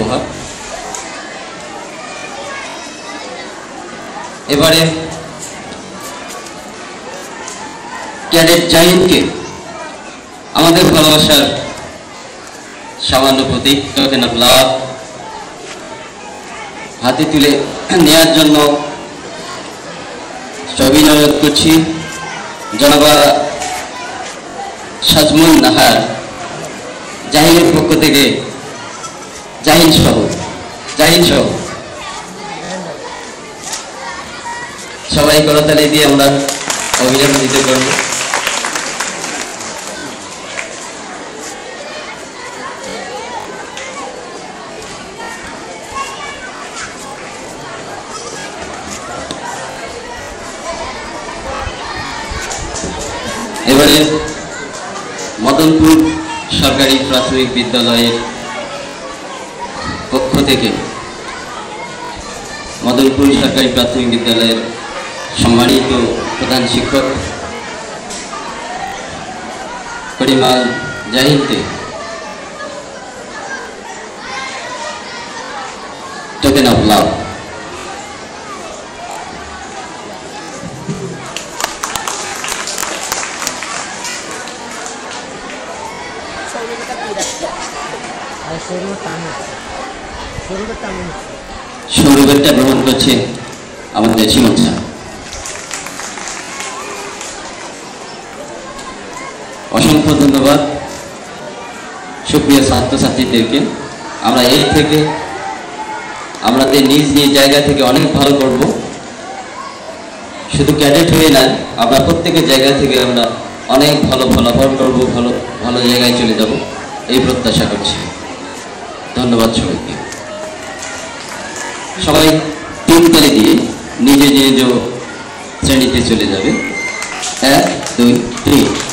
উপহার। এবারে ক্যাডেট জাহিদকে আমাদের ভালোবাসার সামান্য প্রতীক টোকেন অফ লাভ হাতে তুলে নেওয়ার জন্য অভিনয় করছি জনাবা সাজমুন নাহার জাহিদের পক্ষ থেকে জাহিদ সহ সবাই করতালি দিয়ে আমরা অভিনন্দিত করব। এবারে মদনপুর সরকারি প্রাথমিক বিদ্যালয়ের পক্ষ থেকে মদনপুর সরকারি প্রাথমিক বিদ্যালয়ের সম্মানিত প্রধান শিক্ষক করিমাল জাহিদকে টোকেন অফ লাভ। সৌরভেরটা গ্রহণ করছে আমাদের চিমন স্যার। অসংখ্য ধন্যবাদ সুপ্রিয় ছাত্রছাত্রীদেরকে। আমরা এই থেকে আমাদের নিজ নিজ জায়গা থেকে অনেক ভালো করব, শুধু ক্যাডেট হয়ে না, আমরা প্রত্যেকের জায়গা থেকে আমরা অনেক ভালো ফলাফল করব, ভালো ভালো জায়গায় চলে যাব এই প্রত্যাশা করছি। ধন্যবাদ সবাইকে। সবাই তিনতালি দিয়ে নিজে নিজ শ্রেণীতে চলে যাবে। 1 2 3।